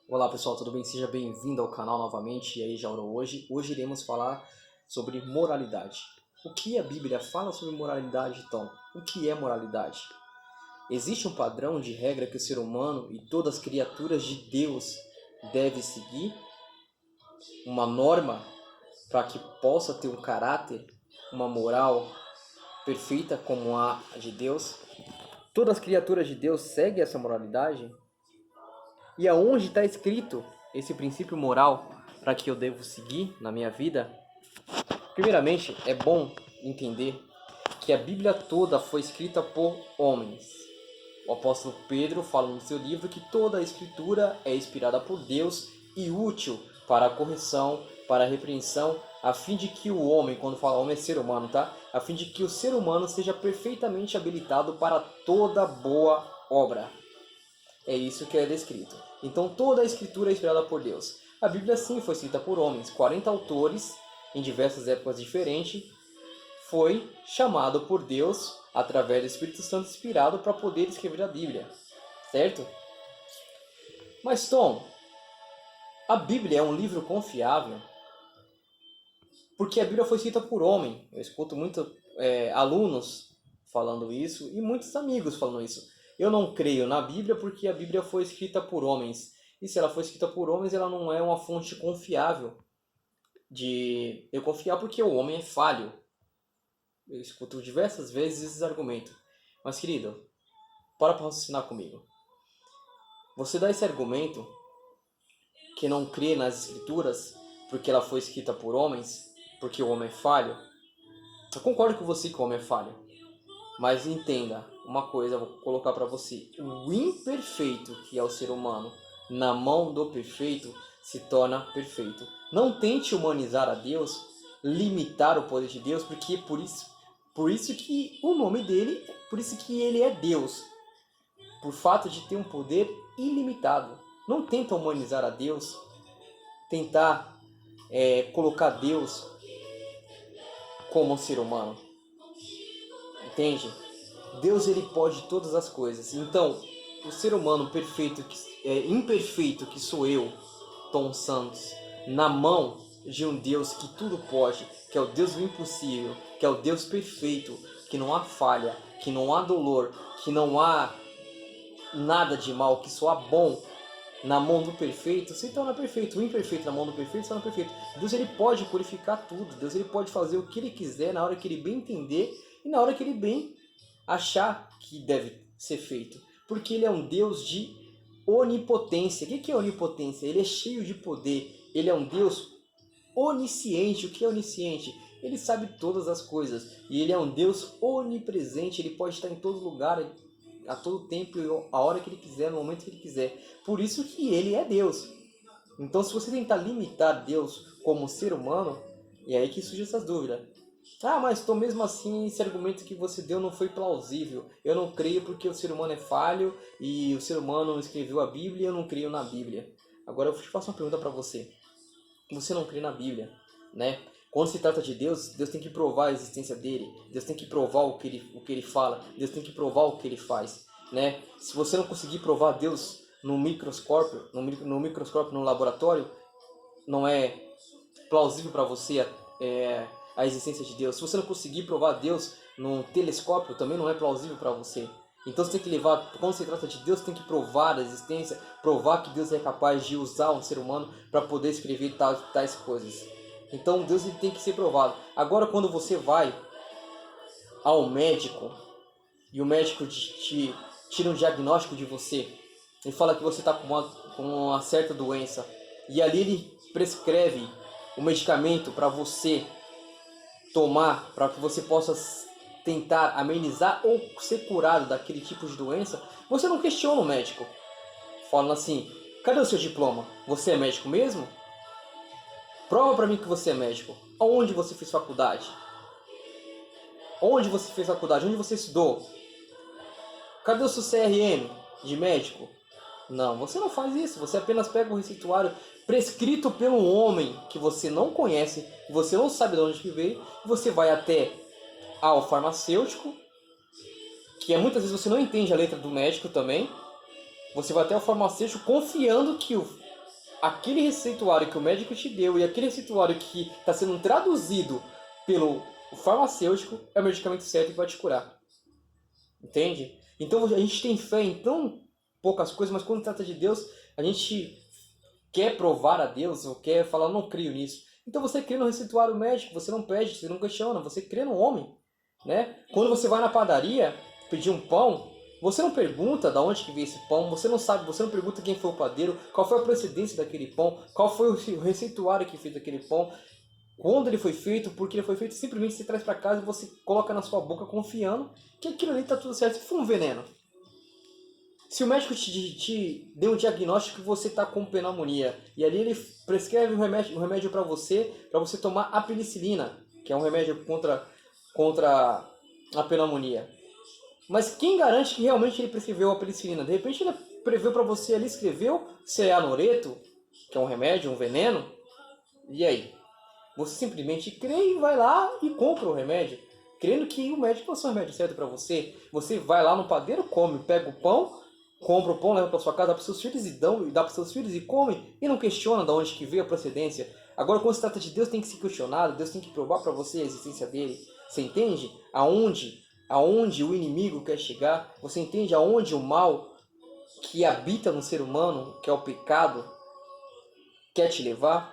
Olá pessoal, tudo bem? Seja bem-vindo ao canal novamente. E aí, Jauro, hoje iremos falar sobre moralidade. O que a Bíblia fala sobre moralidade, então? O que é moralidade? Existe um padrão de regra que o ser humano e todas as criaturas de Deus devem seguir? Uma norma para que possa ter um caráter, uma moral perfeita como a de Deus? Todas as criaturas de Deus seguem essa moralidade? E aonde está escrito esse princípio moral para que eu devo seguir na minha vida? Primeiramente, é bom entender que a Bíblia toda foi escrita por homens. O apóstolo Pedro fala no seu livro que toda a escritura é inspirada por Deus e útil para a correção, para a repreensão, a fim de que o homem, quando fala homem é ser humano, tá? A fim de que o ser humano seja perfeitamente habilitado para toda boa obra. É isso que é descrito. Então toda a escritura é inspirada por Deus. A Bíblia sim foi escrita por homens. 40 autores, em diversas épocas diferentes, foi chamado por Deus, através do Espírito Santo inspirado, para poder escrever a Bíblia. Certo? Mas Tom, a Bíblia é um livro confiável? Porque a Bíblia foi escrita por homem. Eu escuto muitos alunos falando isso e muitos amigos falando isso. Eu não creio na Bíblia porque a Bíblia foi escrita por homens. E se ela foi escrita por homens, ela não é uma fonte confiável de eu confiar porque o homem é falho. Eu escuto diversas vezes esses argumentos. Mas, querido, para raciocinar comigo. Você dá esse argumento que não crê nas escrituras porque ela foi escrita por homens, porque o homem é falho. Eu concordo com você que o homem é falho. Mas entenda uma coisa, eu vou colocar para você. O imperfeito que é o ser humano, na mão do perfeito, se torna perfeito. Não tente humanizar a Deus, limitar o poder de Deus, porque por isso que o nome dele, por isso que ele é Deus. Por fato de ter um poder ilimitado. Não tenta humanizar a Deus, tentar colocar Deus como um ser humano. Entende? Deus ele pode todas as coisas. Então, o ser humano perfeito, imperfeito que sou eu, Tom Santos, na mão de um Deus que tudo pode, que é o Deus do impossível, que é o Deus perfeito, que não há falha, que não há dolor, que não há nada de mal, que só há bom, na mão do perfeito se torna perfeito. O imperfeito na mão do perfeito se torna perfeito. Deus ele pode purificar tudo. Deus ele pode fazer o que ele quiser na hora que ele bem entender e na hora que ele bem achar que deve ser feito. Porque ele é um Deus de onipotência. O que é onipotência? Ele é cheio de poder. Ele é um Deus onisciente. O que é onisciente? Ele sabe todas as coisas. E ele é um Deus onipresente. Ele pode estar em todo lugar, a todo tempo, a hora que ele quiser, no momento que ele quiser. Por isso que ele é Deus. Então, se você tentar limitar Deus como ser humano, é aí que surge essas dúvidas. Ah, mas estou mesmo assim, esse argumento que você deu não foi plausível. Eu não creio porque o ser humano é falho e o ser humano escreveu a Bíblia e eu não creio na Bíblia. Agora eu te faço uma pergunta para você. Você não crê na Bíblia, né? Quando se trata de Deus, Deus tem que provar a existência dele. Deus tem que provar o que ele fala. Deus tem que provar o que ele faz, né? Se você não conseguir provar Deus no microscópio, no laboratório, não é plausível para você a existência de Deus. Se você não conseguir provar Deus no telescópio, também não é plausível para você. Então você tem que levar, quando se trata de Deus, tem que provar a existência, provar que Deus é capaz de usar um ser humano para poder escrever tais coisas. Então Deus ele tem que ser provado. Agora quando você vai ao médico e o médico te tira um diagnóstico de você, ele fala que você está com uma certa doença e ali ele prescreve o medicamento para você tomar, para que você possa tentar amenizar ou ser curado daquele tipo de doença, você não questiona o médico. Falando assim, cadê o seu diploma? Você é médico mesmo? Prova para mim que você é médico. Aonde você fez faculdade? Onde você fez faculdade? Onde você estudou? Cadê o seu CRM de médico? Não, você não faz isso. Você apenas pega o receituário prescrito pelo homem que você não conhece, que você não sabe de onde que veio, e você vai até ao farmacêutico, que muitas vezes você não entende a letra do médico também. Você vai até o farmacêutico confiando que aquele receituário que o médico te deu e aquele receituário que está sendo traduzido pelo farmacêutico é o medicamento certo que vai te curar. Entende? Então a gente tem fé em tão poucas coisas, mas quando trata de Deus, a gente quer provar a Deus ou quer falar, não creio nisso. Então você crê no receituário médico, você não pede, você não questiona, você crê no homem. Né? Quando você vai na padaria pedir um pão, você não pergunta de onde que veio esse pão, você não sabe, você não pergunta quem foi o padeiro, qual foi a procedência daquele pão, qual foi o receituário que fez aquele pão, quando ele foi feito, porque ele foi feito, simplesmente você traz para casa e você coloca na sua boca confiando que aquilo ali está tudo certo. Se for um veneno, se o médico te deu um diagnóstico que você está com pneumonia e ali ele prescreve um remédio para você tomar a penicilina, que é um remédio contra a pneumonia. Mas quem garante que realmente ele prescreveu a penicilina? De repente ele preveu para você ali, escreveu se é anureto, que é um remédio, um veneno. E aí? Você simplesmente crê e vai lá e compra o remédio, crendo que o médico passou o remédio certo para você. Você vai lá no padeiro, come, pega o pão, compra o pão, leva para sua casa, dá para seus filhos e dá para seus filhos e come e não questiona de onde que veio a procedência. Agora, quando se trata de Deus, tem que ser questionado, Deus tem que provar para você a existência dele. Você entende aonde o inimigo quer chegar? Você entende aonde o mal que habita no ser humano, que é o pecado, quer te levar?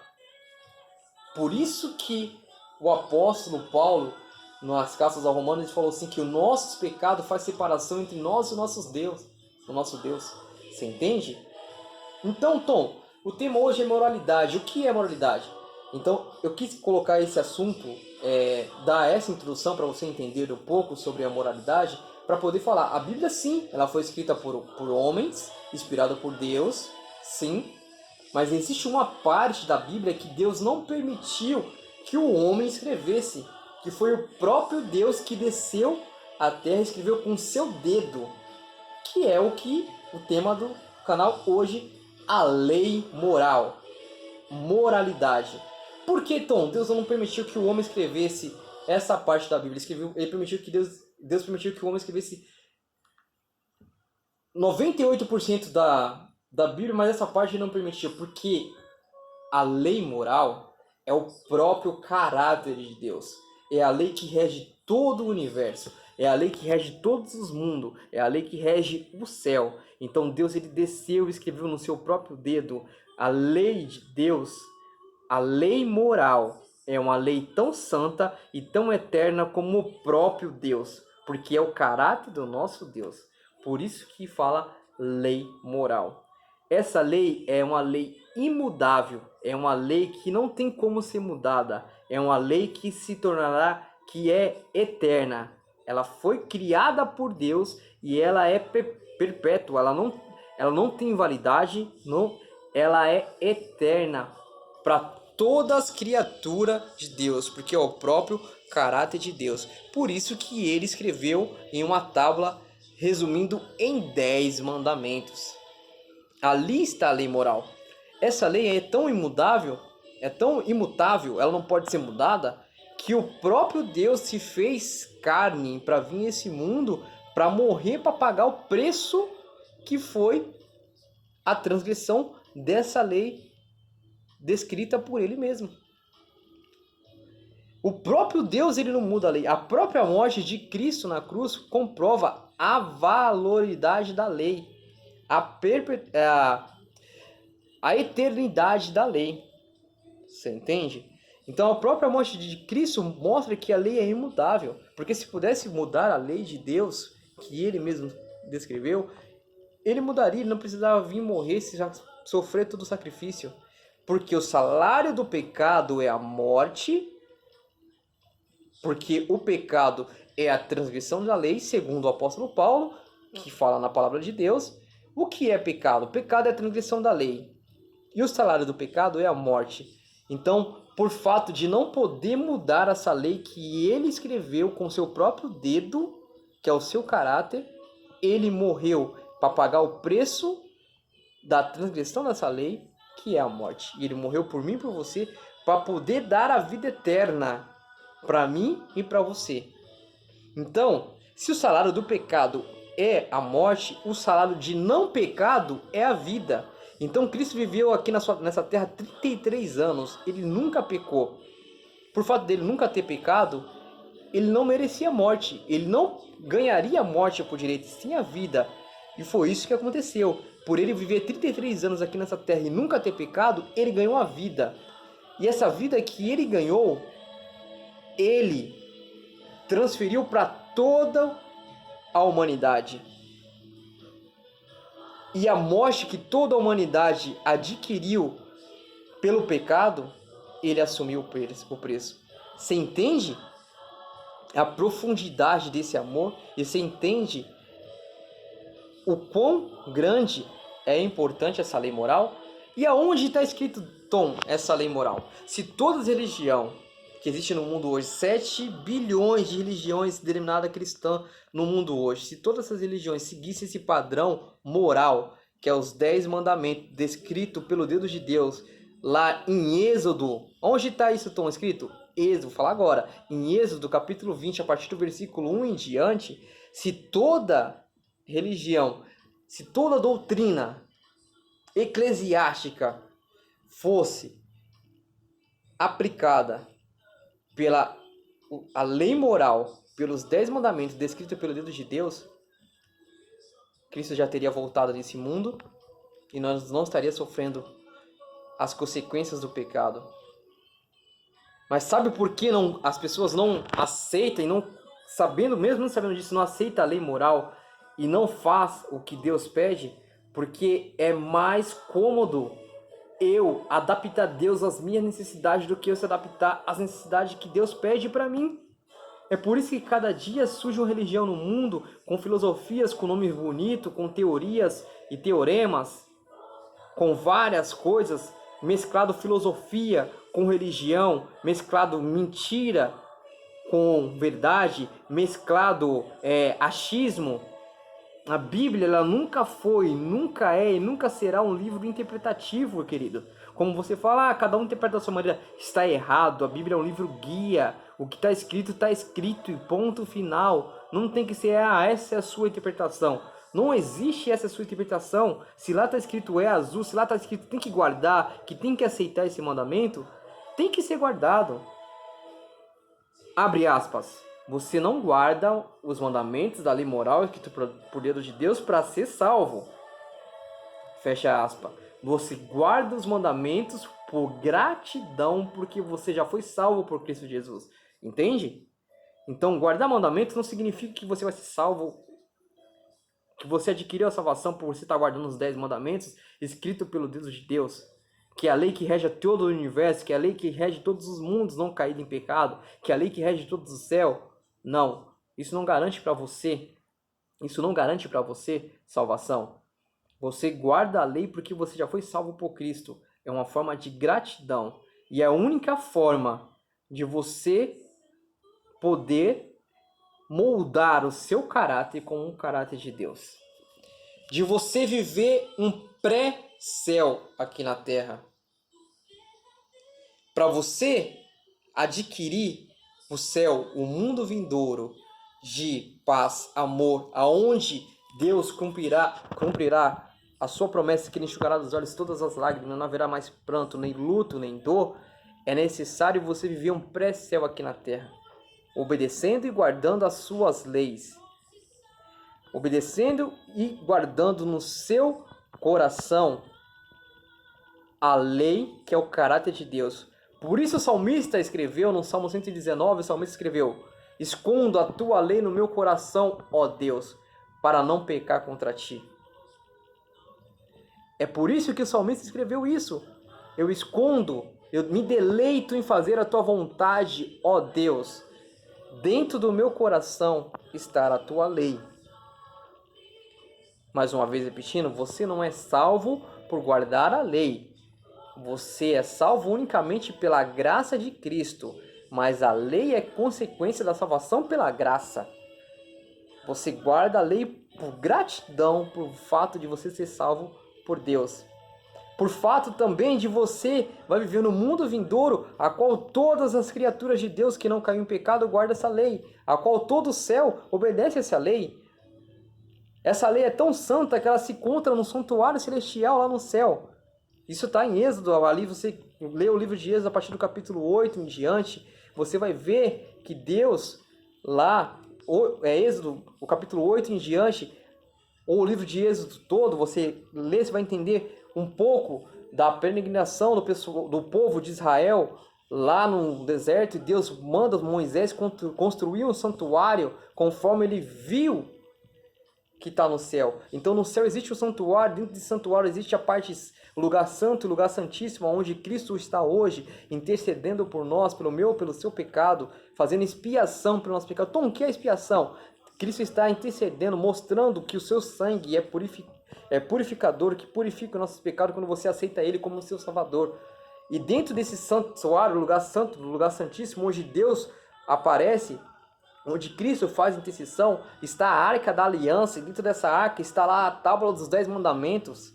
Por isso que o apóstolo Paulo, nas cartas aos Romanos, ele falou assim que o nosso pecado faz separação entre nós e o nosso Deus. Você entende? Então, Tom, o tema hoje é moralidade. O que é moralidade? Então, eu quis colocar esse assunto, dar essa introdução para você entender um pouco sobre a moralidade, para poder falar. A Bíblia, sim, ela foi escrita por homens, inspirada por Deus, sim. Mas existe uma parte da Bíblia que Deus não permitiu que o homem escrevesse, que foi o próprio Deus que desceu à terra e escreveu com seu dedo, que é o tema do canal hoje, a lei moral, moralidade. Por que, Tom, Deus não permitiu que o homem escrevesse essa parte da Bíblia? Ele permitiu que Deus permitiu que o homem escrevesse 98% da Bíblia, mas essa parte não permitiu, porque a lei moral é o próprio caráter de Deus. É a lei que rege todo o universo. É a lei que rege todos os mundos. É a lei que rege o céu. Então Deus ele desceu e escreveu no seu próprio dedo a lei de Deus. A lei moral é uma lei tão santa e tão eterna como o próprio Deus, porque é o caráter do nosso Deus. Por isso que fala lei moral. Essa lei é uma lei imutável, é uma lei que não tem como ser mudada, é uma lei que se tornará, que é eterna. Ela foi criada por Deus e ela é perpétua, ela não tem validade, ela é eterna para todas as criaturas de Deus, porque é o próprio caráter de Deus. Por isso que ele escreveu em uma tábua, resumindo em 10 mandamentos. Ali está a lei moral. Essa lei é tão imutável, ela não pode ser mudada, que o próprio Deus se fez carne para vir nesse mundo, para morrer, para pagar o preço que foi a transgressão dessa lei descrita por ele mesmo. O próprio Deus ele não muda a lei. A própria morte de Cristo na cruz comprova a validade da lei, a eternidade da lei. Você entende? Então a própria morte de Cristo mostra que a lei é imutável. Porque se pudesse mudar a lei de Deus, que ele mesmo descreveu, ele mudaria, ele não precisava vir morrer, sofrer todo o sacrifício. Porque o salário do pecado é a morte, porque o pecado é a transgressão da lei, segundo o apóstolo Paulo, que fala na palavra de Deus. O que é pecado? O pecado é a transgressão da lei. E o salário do pecado é a morte. Então, por fato de não poder mudar essa lei que ele escreveu com seu próprio dedo, que é o seu caráter, ele morreu para pagar o preço da transgressão dessa lei, que é a morte. E ele morreu por mim e por você, para poder dar a vida eterna para mim e para você. Então, se o salário do pecado é a morte, o salário de não pecado é a vida. Então Cristo viveu aqui nessa terra 33 anos, ele nunca pecou. Por fato dele nunca ter pecado, ele não merecia morte, ele não ganharia a morte por direito, sim a vida. E foi isso que aconteceu. Por ele viver 33 anos aqui nessa terra e nunca ter pecado, ele ganhou a vida. E essa vida que ele ganhou, ele transferiu para toda a humanidade. E a morte que toda a humanidade adquiriu pelo pecado, ele assumiu o preço. Você entende a profundidade desse amor? E você entende o quão grande é importante essa lei moral? E aonde está escrito, Tom, essa lei moral? Se todas as religiões que existem no mundo hoje, 7 bilhões de religiões denominadas cristãs no mundo hoje, se todas essas religiões seguissem esse padrão moral, que é os 10 mandamentos, descrito pelo dedo de Deus, lá em Êxodo, onde está isso, Tom, escrito? Êxodo, vou falar agora, em Êxodo, capítulo 20, a partir do versículo 1 em diante, se toda religião, se toda doutrina eclesiástica fosse aplicada pela a lei moral, pelos 10 mandamentos descritos pelo dedo de Deus, Cristo já teria voltado nesse mundo e nós não estaríamos sofrendo as consequências do pecado. Mas sabe por que as pessoas não aceitam e não sabendo, mesmo não sabendo disso, não aceita a lei moral e não faz o que Deus pede? Porque é mais cômodo eu adaptar Deus às minhas necessidades do que eu se adaptar às necessidades que Deus pede para mim. É por isso que cada dia surge uma religião no mundo com filosofias, com nome bonito, com teorias e teoremas, com várias coisas, mesclado filosofia com religião, mesclado mentira com verdade, mesclado achismo. A Bíblia, ela nunca foi, nunca é e nunca será um livro interpretativo, querido. Como você fala, cada um interpreta da sua maneira, está errado. A Bíblia é um livro guia. O que está escrito e ponto final. Não tem que ser, essa é a sua interpretação. Não existe essa sua interpretação. Se lá está escrito é azul, se lá está escrito tem que guardar, que tem que aceitar esse mandamento, tem que ser guardado. Abre aspas. Você não guarda os mandamentos da lei moral escrito por dedo de Deus para ser salvo. Fecha aspas. Você guarda os mandamentos por gratidão, porque você já foi salvo por Cristo Jesus. Entende? Então, guardar mandamentos não significa que você vai ser salvo, que você adquiriu a salvação por você estar guardando os 10 mandamentos escritos pelo dedo de Deus. Que é a lei que rege todo o universo, que é a lei que rege todos os mundos não caídos em pecado, que é a lei que rege todos os céus. Não, isso não garante para você. Isso não garante para você salvação. Você guarda a lei porque você já foi salvo por Cristo. É uma forma de gratidão. E é a única forma de você poder moldar o seu caráter com o caráter de Deus. De você viver um pré-céu aqui na terra. Para você adquirir o céu, o mundo vindouro de paz, amor, aonde Deus cumprirá a sua promessa que Ele enxugará dos olhos todas as lágrimas, não haverá mais pranto, nem luto, nem dor, é necessário você viver um pré-céu aqui na terra, obedecendo e guardando as suas leis, obedecendo e guardando no seu coração a lei que é o caráter de Deus. Por isso o salmista escreveu no Salmo 119, o salmista escreveu: escondo a tua lei no meu coração, ó Deus, para não pecar contra ti. É por isso que o salmista escreveu isso. Eu escondo, eu me deleito em fazer a tua vontade, ó Deus. Dentro do meu coração está a tua lei. Mais uma vez repetindo, você não é salvo por guardar a lei. Você é salvo unicamente pela graça de Cristo, mas a lei é consequência da salvação pela graça. Você guarda a lei por gratidão, por fato de você ser salvo por Deus. Por fato também de você vai viver no mundo vindouro, a qual todas as criaturas de Deus que não caíram em pecado guardam essa lei, a qual todo o céu obedece essa lei. Essa lei é tão santa que ela se encontra no santuário celestial lá no céu. Isso está em Êxodo, ali você lê o livro de Êxodo a partir do capítulo 8 em diante, você vai ver que Deus lá, Êxodo, o capítulo 8 em diante, ou o livro de Êxodo todo, você lê, você vai entender um pouco da peregrinação do povo de Israel lá no deserto, e Deus manda Moisés construir um santuário conforme ele viu que está no céu. Então no céu existe o santuário, dentro desse santuário existe a parte, o lugar santo, o lugar santíssimo, onde Cristo está hoje, intercedendo por nós, pelo meu, pelo seu pecado, fazendo expiação pelo nosso pecado. Então o que é expiação? Cristo está intercedendo, mostrando que o seu sangue é purificador, que purifica o nosso pecado quando você aceita Ele como seu Salvador. E dentro desse santuário, lugar santo, lugar santíssimo, onde Deus aparece, onde Cristo faz intercessão, está a Arca da Aliança, e dentro dessa arca está lá a tábua dos 10 mandamentos.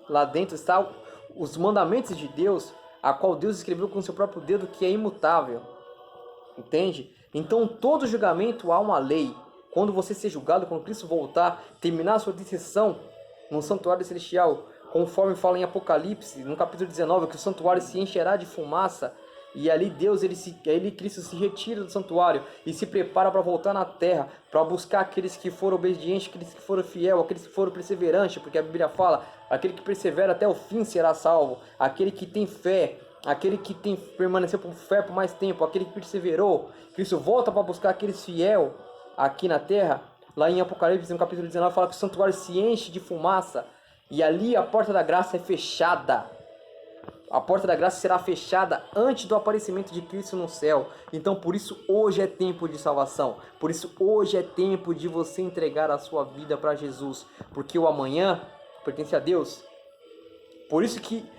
Lá dentro está os mandamentos de Deus, a qual Deus escreveu com seu próprio dedo, que é imutável. Entende? Então, todo julgamento há uma lei. Quando você ser julgado, quando Cristo voltar, terminar a sua intercessão no santuário celestial, conforme fala em Apocalipse, no capítulo 19, que o santuário se encherá de fumaça, e ali Cristo se retira do santuário e se prepara para voltar na terra, para buscar aqueles que foram obedientes, aqueles que foram fiéis, aqueles que foram perseverantes, porque a Bíblia fala, aquele que persevera até o fim será salvo, aquele que tem fé, aquele que permaneceu por fé por mais tempo, aquele que perseverou. Cristo volta para buscar aqueles fiéis aqui na terra. Lá em Apocalipse, no capítulo 19, fala que o santuário se enche de fumaça, e ali a porta da graça é fechada. A porta da graça será fechada antes do aparecimento de Cristo no céu. Então, por isso, hoje é tempo de salvação. Por isso, hoje é tempo de você entregar a sua vida para Jesus. Porque o amanhã pertence a Deus. Por isso que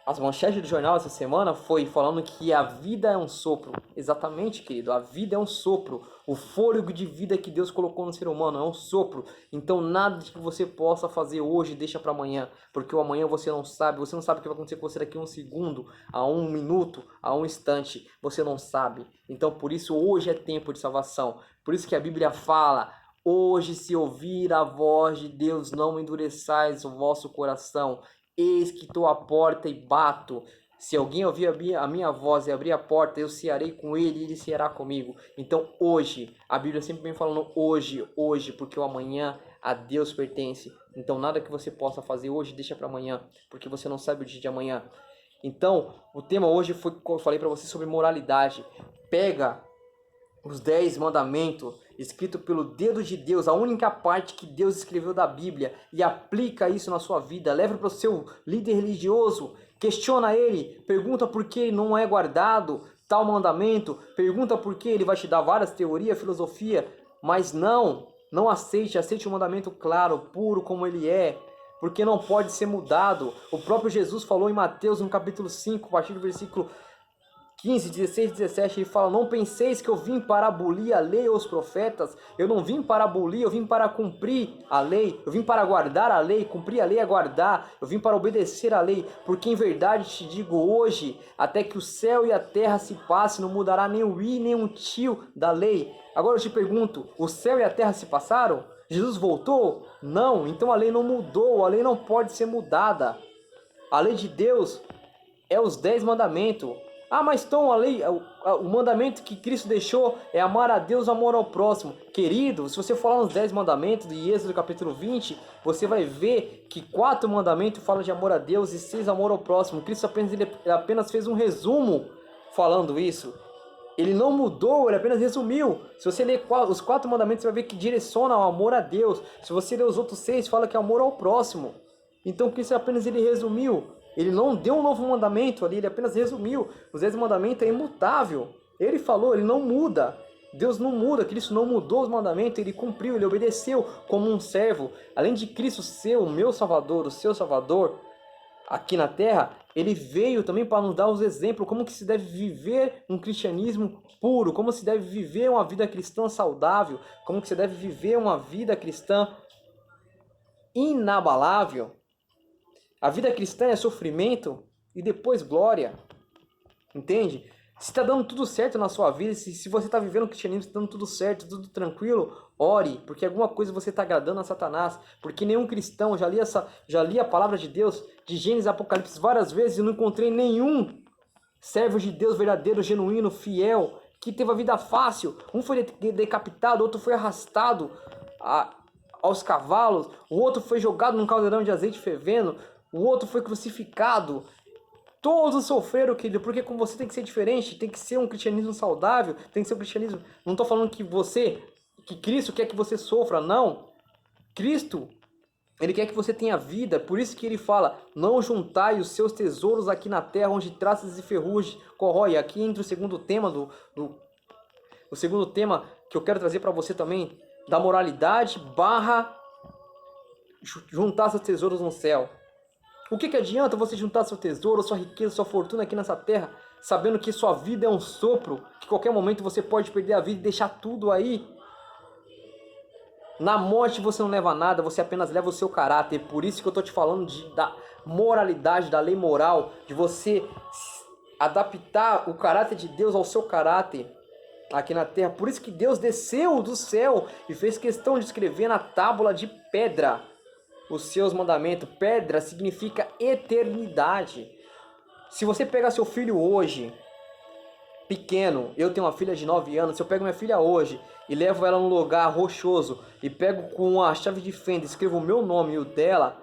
as manchetes do jornal essa semana foi falando que a vida é um sopro. Exatamente, querido. A vida é um sopro. O fôlego de vida que Deus colocou no ser humano é um sopro. Então nada que você possa fazer hoje deixa para amanhã. Porque o amanhã você não sabe. Você não sabe o que vai acontecer com você daqui a um segundo, a um minuto, a um instante. Você não sabe. Então por isso hoje é tempo de salvação. Por isso que a Bíblia fala: hoje, se ouvir a voz de Deus, não endureçais o vosso coração. Eis que estou à porta e bato. Se alguém ouvir a minha voz e abrir a porta, eu cearei com ele e ele ceará comigo. Então hoje, a Bíblia sempre vem falando hoje, porque o amanhã a Deus pertence. Então nada que você possa fazer hoje deixa para amanhã, porque você não sabe o dia de amanhã. Então, o tema hoje foi, eu falei para você, sobre moralidade. Pega os 10 mandamentos, escrito pelo dedo de Deus, a única parte que Deus escreveu da Bíblia, e aplica isso na sua vida. Leva para o seu líder religioso, questiona ele, pergunta por que não é guardado tal mandamento, pergunta por que, ele vai te dar várias teorias, filosofia, mas não aceite o mandamento claro, puro como ele é, porque não pode ser mudado. O próprio Jesus falou em Mateus, no capítulo 5, a partir do versículo 15, 16, 17, ele fala: não penseis que eu vim para abolir a lei ou os profetas. Eu não vim para abolir, eu vim para cumprir a lei. Eu vim para guardar a lei, cumprir a lei é guardar. Eu vim para obedecer a lei, porque em verdade te digo hoje, até que o céu e a terra se passem, não mudará nem o i nem um tio da lei. Agora eu te pergunto, o céu e a terra se passaram? Jesus voltou? Não, então a lei não mudou, a lei não pode ser mudada. A lei de Deus é os 10 mandamentos. Ah, mas então a lei, o mandamento que Cristo deixou é amar a Deus e amor ao próximo. Querido, se você falar nos 10 mandamentos de Êxodo capítulo 20, você vai ver que 4 mandamentos falam de amor a Deus e 6 amor ao próximo. Cristo ele apenas fez um resumo falando isso. Ele não mudou, ele apenas resumiu. Se você ler os 4 mandamentos, você vai ver que direciona ao amor a Deus. Se você ler os outros 6, fala que é amor ao próximo. Então Cristo apenas ele resumiu. Ele não deu um novo mandamento ali, ele apenas resumiu. Os 10 mandamentos é imutável. Ele falou, ele não muda. Deus não muda, Cristo não mudou os mandamentos, ele cumpriu, ele obedeceu como um servo. Além de Cristo ser o meu Salvador, o seu Salvador, aqui na terra, ele veio também para nos dar os exemplos, como que se deve viver um cristianismo puro, como se deve viver uma vida cristã saudável, como que se deve viver uma vida cristã inabalável. A vida cristã é sofrimento e depois glória, entende? Se está dando tudo certo na sua vida, se você está vivendo o cristianismo, está dando tudo certo, tudo tranquilo, ore, porque alguma coisa você está agradando a Satanás, porque nenhum cristão, já li a palavra de Deus, de Gênesis e Apocalipse várias vezes e não encontrei nenhum servo de Deus verdadeiro, genuíno, fiel, que teve a vida fácil. Um foi decapitado, outro foi arrastado aos cavalos, o outro foi jogado num caldeirão de azeite fervendo, o outro foi crucificado. Todos sofreram, querido, porque com você tem que ser diferente, tem que ser um cristianismo saudável, tem que ser um cristianismo... Não estou falando que Cristo quer que você sofra, não. Cristo, Ele quer que você tenha vida, por isso que Ele fala, não juntai os seus tesouros aqui na terra, onde traças e ferrugem corrói. Aqui entra o segundo tema, o segundo tema que eu quero trazer para você também, da moralidade / juntar seus tesouros no céu. O que adianta você juntar seu tesouro, sua riqueza, sua fortuna aqui nessa terra, sabendo que sua vida é um sopro, que a qualquer momento você pode perder a vida e deixar tudo aí? Na morte você não leva nada, você apenas leva o seu caráter. Por isso que eu estou te falando da moralidade, da lei moral, de você adaptar o caráter de Deus ao seu caráter aqui na terra. Por isso que Deus desceu do céu e fez questão de escrever na tábua de pedra os seus mandamentos. Pedra significa eternidade. Se você pegar seu filho hoje, pequeno, eu tenho uma filha de 9 anos, se eu pego minha filha hoje e levo ela num lugar rochoso e pego com a chave de fenda, escrevo o meu nome e o dela,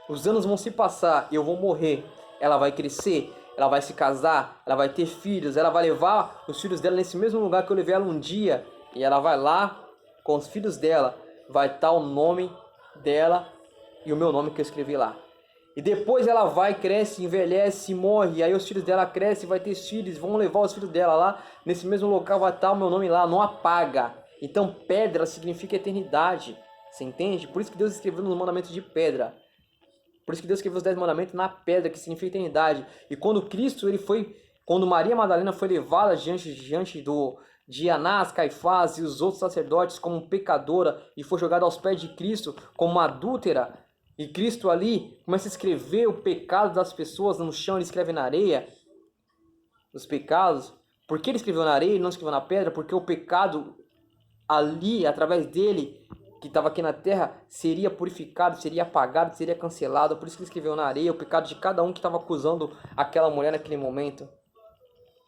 os anos vão se passar e eu vou morrer. Ela vai crescer, ela vai se casar, ela vai ter filhos, ela vai levar os filhos dela nesse mesmo lugar que eu levei ela um dia, e ela vai lá com os filhos dela, vai estar o nome dela e o meu nome que eu escrevi lá. E depois ela vai, cresce, envelhece, morre. E aí os filhos dela crescem, vai ter filhos, vão levar os filhos dela lá. Nesse mesmo local vai estar o meu nome lá, não apaga. Então pedra significa eternidade. Você entende? Por isso que Deus escreveu nos mandamentos de pedra. Por isso que Deus escreveu os 10 mandamentos na pedra, que significa eternidade. E quando Maria Madalena foi levada diante de Anás, Caifás e os outros sacerdotes como pecadora e foi jogada aos pés de Cristo como uma adúltera, e Cristo ali começa a escrever o pecado das pessoas no chão, ele escreve na areia os pecados. Por que ele escreveu na areia e não escreveu na pedra? Porque o pecado ali, através dele, que estava aqui na terra, seria purificado, seria apagado, seria cancelado. Por isso que ele escreveu na areia o pecado de cada um que estava acusando aquela mulher naquele momento.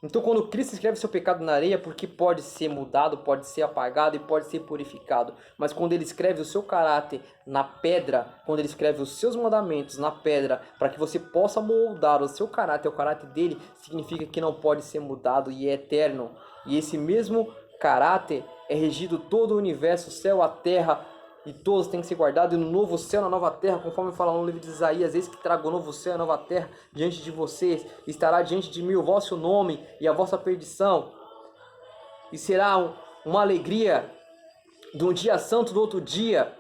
Então quando Cristo escreve seu pecado na areia, porque pode ser mudado, pode ser apagado e pode ser purificado. Mas quando ele escreve o seu caráter na pedra, quando ele escreve os seus mandamentos na pedra, para que você possa moldar o seu caráter, o caráter dele, significa que não pode ser mudado e é eterno. E esse mesmo caráter é regido todo o universo, o céu, a terra, e todos têm que ser guardados. E no novo céu, na nova terra, conforme fala no livro de Isaías, eis que trago o novo céu e a nova terra diante de vocês, estará diante de mim o vosso nome e a vossa perdição, e será uma alegria de um dia santo do outro dia,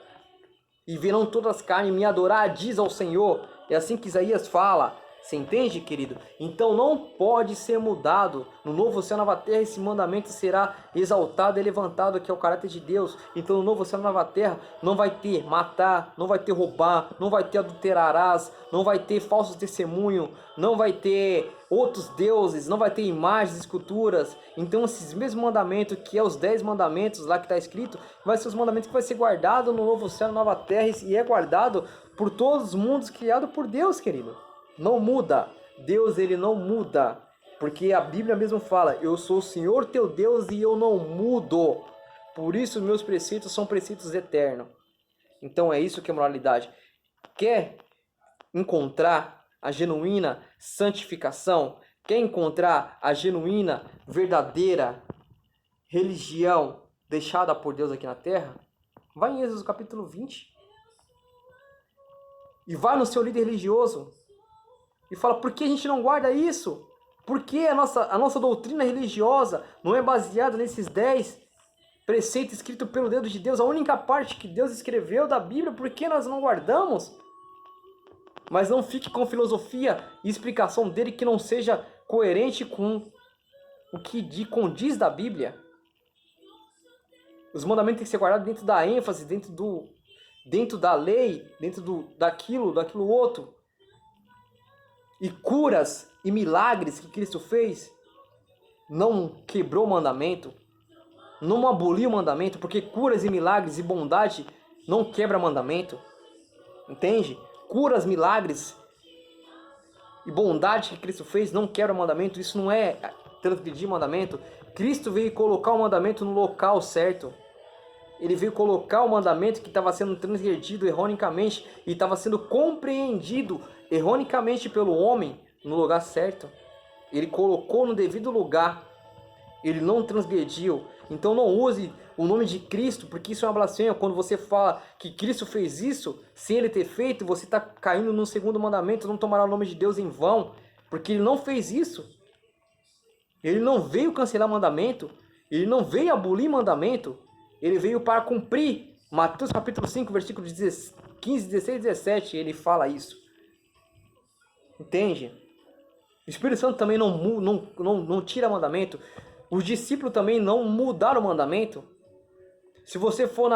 e verão todas as carnes me adorar, diz ao Senhor. É assim que Isaías fala. Você entende, querido? Então não pode ser mudado. No novo céu e nova terra esse mandamento será exaltado e levantado, que é o caráter de Deus. Então no novo céu e nova terra não vai ter matar, não vai ter roubar, não vai ter adulterarás, não vai ter falsos testemunhos, não vai ter outros deuses, não vai ter imagens, esculturas. Então esses mesmos mandamentos, que é os 10 mandamentos lá que está escrito, vai ser os mandamentos que vai ser guardado no novo céu e nova terra, e é guardado por todos os mundos criados por Deus, querido. Não muda. Deus, ele não muda. Porque a Bíblia mesmo fala, eu sou o Senhor teu Deus e eu não mudo. Por isso meus preceitos são preceitos eternos. Então é isso que é moralidade. Quer encontrar a genuína santificação? Quer encontrar a genuína, verdadeira religião deixada por Deus aqui na terra? Vai em Êxodo capítulo 20. E vai no seu líder religioso. E fala, por que a gente não guarda isso? Por que a nossa doutrina religiosa não é baseada nesses 10 preceitos escritos pelo dedo de Deus? A única parte que Deus escreveu da Bíblia, por que nós não guardamos? Mas não fique com filosofia e explicação dele que não seja coerente com o que condiz da Bíblia. Os mandamentos têm que ser guardados dentro da ênfase, dentro da lei, dentro daquilo outro. E curas e milagres que Cristo fez não quebrou o mandamento, não aboliu o mandamento, porque curas e milagres e bondade não quebra mandamento, entende? Curas, milagres e bondade que Cristo fez não quebra mandamento, isso não é transgredir mandamento. Cristo veio colocar o mandamento no local certo. Ele veio colocar o mandamento que estava sendo transgredido erroneamente e estava sendo compreendido erroneamente pelo homem no lugar certo. Ele colocou no devido lugar. Ele não transgrediu. Então não use o nome de Cristo, porque isso é uma blasfêmia. Quando você fala que Cristo fez isso, sem ele ter feito, você está caindo no segundo mandamento, não tomará o nome de Deus em vão, porque ele não fez isso. Ele não veio cancelar mandamento, ele não veio abolir mandamento, ele veio para cumprir. Mateus capítulo 5, versículos 15, 16 e 17, ele fala isso. Entende? O Espírito Santo também não tira mandamento. Os discípulos também não mudaram o mandamento. Se você for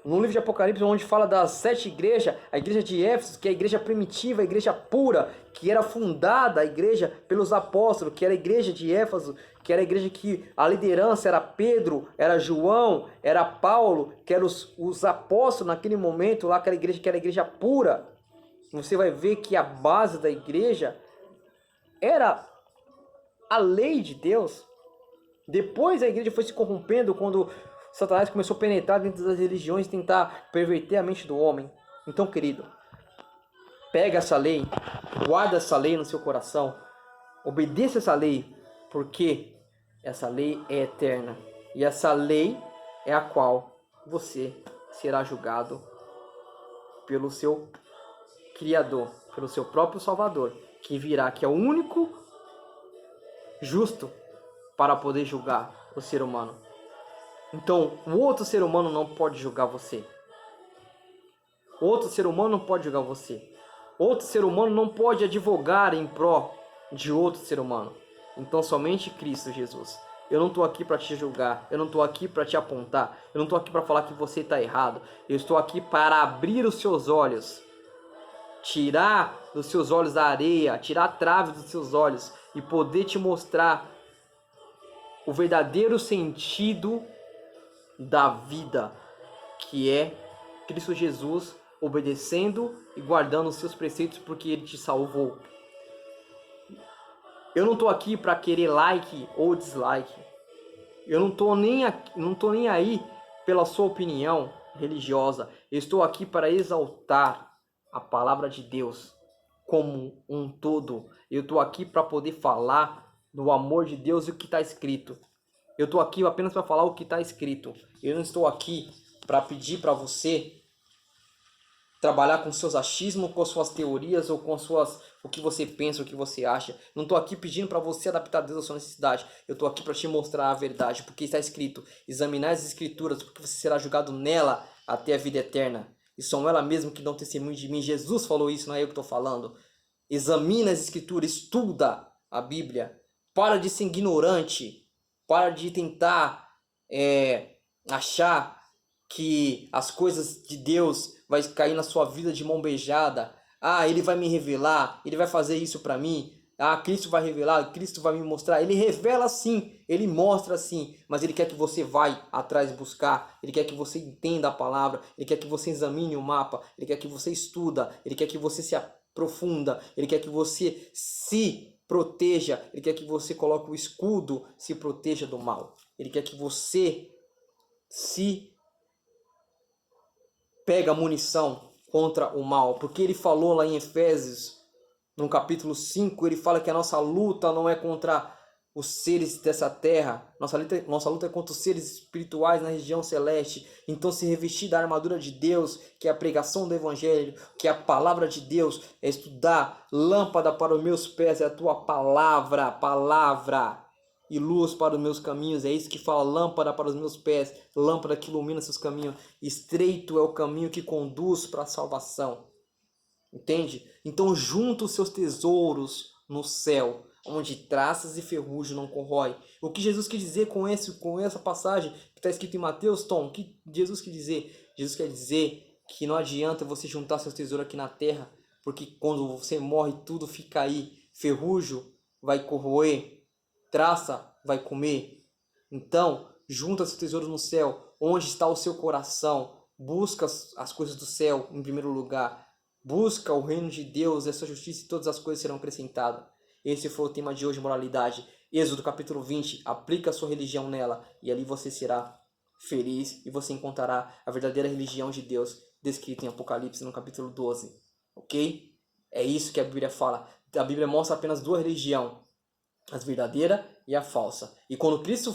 no livro de Apocalipse, onde fala das 7 igrejas, a igreja de Éfeso, que é a igreja primitiva, a igreja pura, que era fundada, a igreja pelos apóstolos, que era a igreja de Éfeso, que era a igreja que a liderança era Pedro, era João, era Paulo, que eram os apóstolos naquele momento, lá aquela igreja que era a igreja pura. Você vai ver que a base da igreja era a lei de Deus. Depois a igreja foi se corrompendo quando Satanás começou a penetrar dentro das religiões e tentar perverter a mente do homem. Então, querido, pega essa lei, guarda essa lei no seu coração, obedeça essa lei, porque essa lei é eterna. E essa lei é a qual você será julgado pelo seu Criador, pelo seu próprio Salvador, que virá, que é o único justo para poder julgar o ser humano. Então, o outro ser humano não pode julgar você. Outro ser humano não pode julgar você. Outro ser humano não pode advogar em pró de outro ser humano. Então, somente Cristo Jesus. Eu não estou aqui para te julgar. Eu não estou aqui para te apontar. Eu não estou aqui para falar que você está errado. Eu estou aqui para abrir os seus olhos. Tirar dos seus olhos a areia. Tirar a trave dos seus olhos. E poder te mostrar o verdadeiro sentido da vida, que é Cristo Jesus obedecendo e guardando os seus preceitos porque Ele te salvou. Eu não estou aqui para querer like ou dislike. Eu não estou nem aí pela sua opinião religiosa. Eu estou aqui para exaltar a palavra de Deus como um todo. Eu estou aqui para poder falar do amor de Deus e o que está escrito. Eu estou aqui apenas para falar o que está escrito. Eu não estou aqui para pedir para você trabalhar com seus achismos, com suas teorias ou com o que você pensa, o que você acha. Não estou aqui pedindo para você adaptar a Deus à sua necessidade. Eu estou aqui para te mostrar a verdade, porque está escrito: examinar as escrituras, porque você será julgado nela até a vida eterna. E são ela mesmo que dão testemunho de mim. Jesus falou isso, não é eu que estou falando. Examina as escrituras, estuda a Bíblia. Para de ser ignorante. Para de tentar achar que as coisas de Deus vai cair na sua vida de mão beijada. Ah, Ele vai me revelar, Ele vai fazer isso para mim. Ah, Cristo vai revelar, Cristo vai me mostrar. Ele revela sim, Ele mostra sim, mas Ele quer que você vá atrás buscar. Ele quer que você entenda a palavra, Ele quer que você examine o mapa, Ele quer que você estuda, Ele quer que você se aprofunda, Ele quer que você se proteja, Ele quer que você coloque o escudo, se proteja do mal. Ele quer que você se pega munição contra o mal, porque Ele falou lá em Efésios, no capítulo 5, Ele fala que a nossa luta não é contra os seres dessa terra, nossa luta é contra os seres espirituais na região celeste. Então se revestir da armadura de Deus, que é a pregação do Evangelho, que é a palavra de Deus, é estudar. Lâmpada para os meus pés é a tua palavra, e luz para os meus caminhos. É isso que fala: lâmpada para os meus pés, lâmpada que ilumina seus caminhos. Estreito é o caminho que conduz para a salvação. Entende? Então junta os seus tesouros no céu, onde traças e ferrugem não corrói. O que Jesus quer dizer com essa passagem que está escrito em Mateus, Tom? O que Jesus quer dizer? Jesus quer dizer que não adianta você juntar seus tesouros aqui na terra, porque quando você morre tudo fica aí. Ferrugem vai corroer, traça vai comer? Então, junta seus tesouros no céu, onde está o seu coração. Busca as coisas do céu em primeiro lugar. Busca o reino de Deus e a sua justiça, e todas as coisas serão acrescentadas. Esse foi o tema de hoje, moralidade. Êxodo capítulo 20, aplica a sua religião nela, e ali você será feliz, e você encontrará a verdadeira religião de Deus, descrita em Apocalipse no capítulo 12. Ok? É isso que a Bíblia fala. A Bíblia mostra apenas duas religiões, a verdadeira e a falsa. E quando Cristo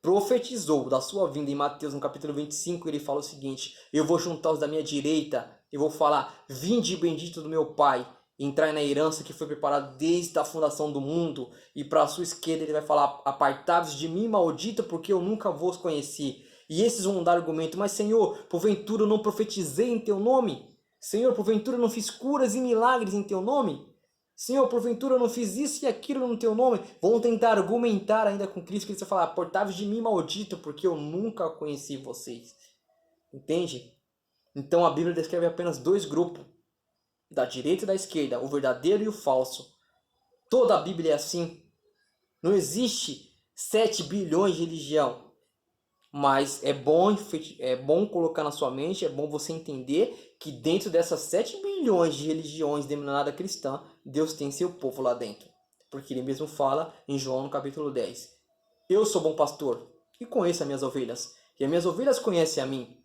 profetizou da sua vinda em Mateus no capítulo 25, ele fala o seguinte: eu vou juntar os da minha direita, eu vou falar, vinde bendito do meu Pai, entrai na herança que foi preparada desde a fundação do mundo, e para a sua esquerda ele vai falar, apartai-vos de mim, maldito, porque eu nunca vos conheci. E esses vão dar argumento, mas Senhor, porventura eu não profetizei em teu nome? Senhor, porventura eu não fiz curas e milagres em teu nome? Senhor, porventura eu não fiz isso e aquilo no teu nome? Vão tentar argumentar ainda com Cristo, que ele vai falar, apartai-vos de mim, maldito, porque eu nunca conheci vocês. Entende? Então a Bíblia descreve apenas dois grupos, da direita e da esquerda, o verdadeiro e o falso. Toda a Bíblia é assim. Não existe 7 bilhões de religião. Mas é bom colocar na sua mente, é bom você entender que dentro dessas 7 bilhões de religiões denominadas cristã, Deus tem seu povo lá dentro. Porque ele mesmo fala em João no capítulo 10. Eu sou bom pastor e conheço as minhas ovelhas. E as minhas ovelhas conhecem a mim.